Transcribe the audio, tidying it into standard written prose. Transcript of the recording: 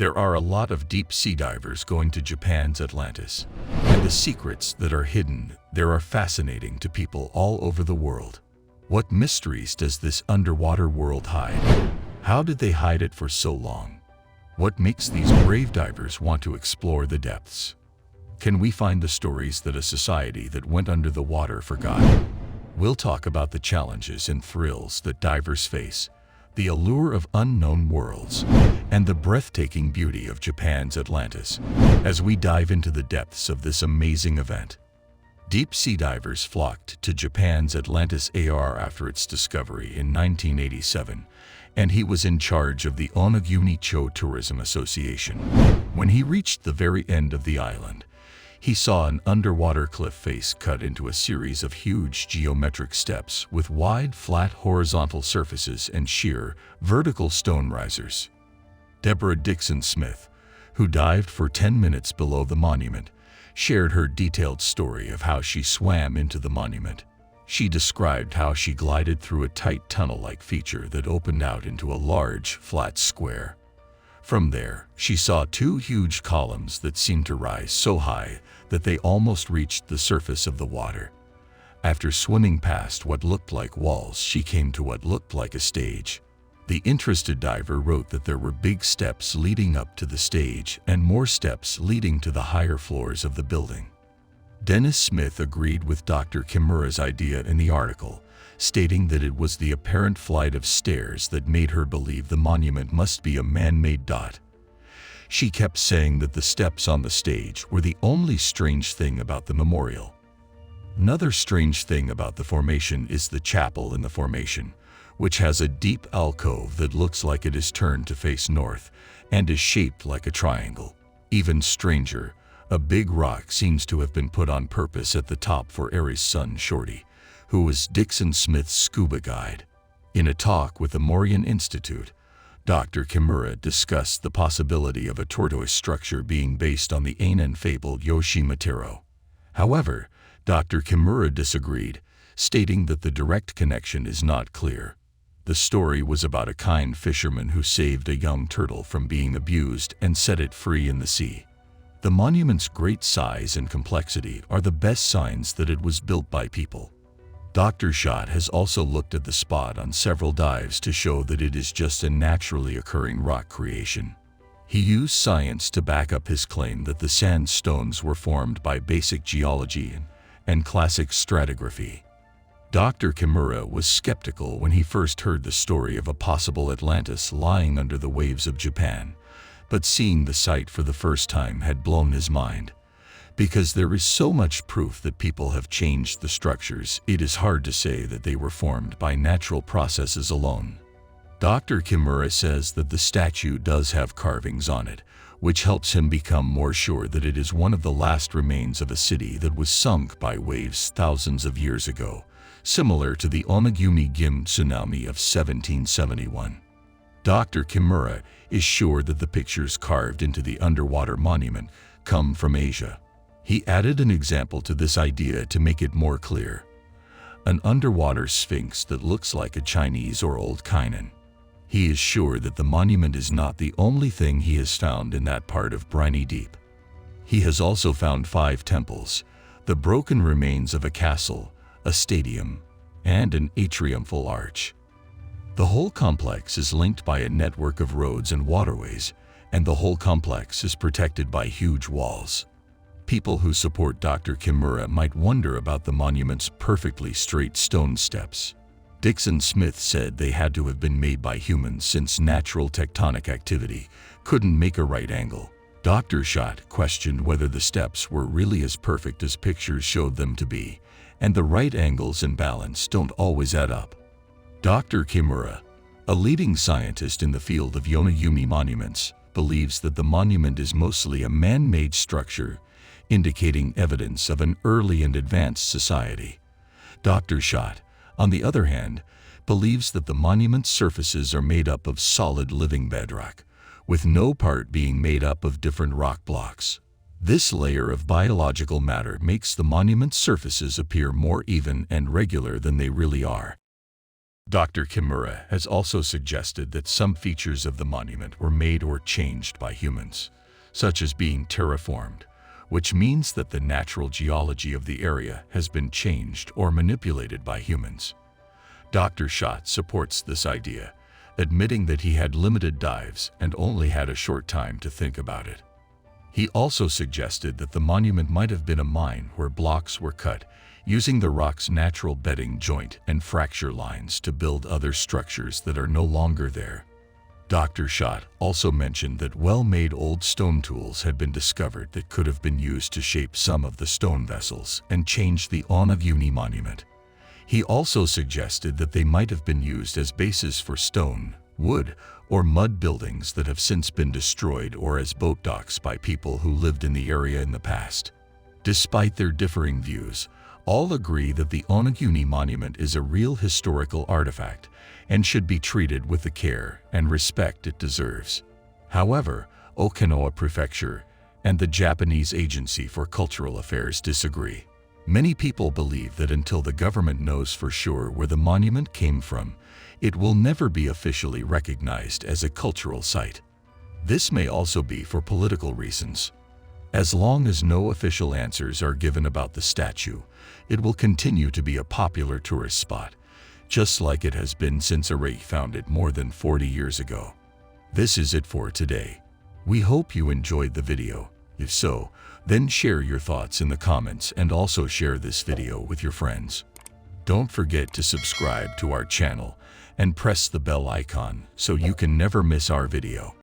There are a lot of deep-sea divers going to Japan's Atlantis, and the secrets that are hidden there are fascinating to people all over the world. What mysteries does this underwater world hide? How did they hide it for so long? What makes these brave divers want to explore the depths? Can we find the stories that a society that went under the water forgot? We'll talk about the challenges and thrills that divers face, the allure of unknown worlds, and the breathtaking beauty of Japan's Atlantis as we dive into the depths of this amazing event. Deep-sea divers flocked to Japan's Atlantis after its discovery in 1987, and he was in charge of the Yonaguni Tourism Association. When he reached the very end of the island, he saw an underwater cliff face cut into a series of huge geometric steps with wide, flat horizontal surfaces and sheer, vertical stone risers. Deborah Dixon Smith, who dived for 10 minutes below the monument, shared her detailed story of how she swam into the monument. She described how she glided through a tight tunnel-like feature that opened out into a large, flat square. From there, she saw two huge columns that seemed to rise so high that they almost reached the surface of the water. After swimming past what looked like walls, she came to what looked like a stage. The interested diver wrote that there were big steps leading up to the stage and more steps leading to the higher floors of the building. Dennis Smith agreed with Dr. Kimura's idea in the article, stating that it was the apparent flight of stairs that made her believe the monument must be a man-made dot. She kept saying that the steps on the stage were the only strange thing about the memorial. Another strange thing about the formation is the chapel in the formation, which has a deep alcove that looks like it is turned to face north and is shaped like a triangle. Even stranger, a big rock seems to have been put on purpose at the top for Erie's son Shorty, who was Dixon Smith's scuba guide. In a talk with the Morian Institute, Dr. Kimura discussed the possibility of a tortoise structure being based on the Ainen fable Yoshimitaro. However, Dr. Kimura disagreed, stating that the direct connection is not clear. The story was about a kind fisherman who saved a young turtle from being abused and set it free in the sea. The monument's great size and complexity are the best signs that it was built by people. Dr. Schott has also looked at the spot on several dives to show that it is just a naturally occurring rock creation. He used science to back up his claim that the sandstones were formed by basic geology and classic stratigraphy. Dr. Kimura was skeptical when he first heard the story of a possible Atlantis lying under the waves of Japan, but seeing the site for the first time had blown his mind. Because there is so much proof that people have changed the structures, it is hard to say that they were formed by natural processes alone. Dr. Kimura says that the statue does have carvings on it, which helps him become more sure that it is one of the last remains of a city that was sunk by waves thousands of years ago, similar to the Yonaguni tsunami of 1771. Dr. Kimura is sure that the pictures carved into the underwater monument come from Asia. He added an example to this idea to make it more clear: an underwater sphinx that looks like a Chinese or old Kainan. He is sure that the monument is not the only thing he has found in that part of briny deep. He has also found 5 temples, the broken remains of a castle, a stadium, and an atriumphal arch. The whole complex is linked by a network of roads and waterways, and the whole complex is protected by huge walls. People who support Dr. Kimura might wonder about the monument's perfectly straight stone steps. Dixon Smith said they had to have been made by humans since natural tectonic activity couldn't make a right angle. Dr. Schott questioned whether the steps were really as perfect as pictures showed them to be, and the right angles and balance don't always add up. Dr. Kimura, a leading scientist in the field of Yonaguni monuments, believes that the monument is mostly a man-made structure, indicating evidence of an early and advanced society. Dr. Schott, on the other hand, believes that the monument's surfaces are made up of solid living bedrock, with no part being made up of different rock blocks. This layer of biological matter makes the monument's surfaces appear more even and regular than they really are. Dr. Kimura has also suggested that some features of the monument were made or changed by humans, such as being terraformed, which means that the natural geology of the area has been changed or manipulated by humans. Dr. Schott supports this idea, admitting that he had limited dives and only had a short time to think about it. He also suggested that the monument might have been a mine where blocks were cut, using the rock's natural bedding joint and fracture lines to build other structures that are no longer there. Dr. Schott also mentioned that well-made old stone tools had been discovered that could have been used to shape some of the stone vessels and change the Yonaguni Monument. He also suggested that they might have been used as bases for stone, wood, or mud buildings that have since been destroyed, or as boat docks by people who lived in the area in the past. Despite their differing views, all agree that the Yonaguni Monument is a real historical artifact and should be treated with the care and respect it deserves. However, Okinawa Prefecture and the Japanese Agency for Cultural Affairs disagree. Many people believe that until the government knows for sure where the monument came from, it will never be officially recognized as a cultural site. This may also be for political reasons. As long as no official answers are given about the statue, it will continue to be a popular tourist spot, just like it has been since Eerie found it more than 40 years ago. This is it for today. We hope you enjoyed the video. If so, then share your thoughts in the comments and also share this video with your friends. Don't forget to subscribe to our channel and press the bell icon so you can never miss our video.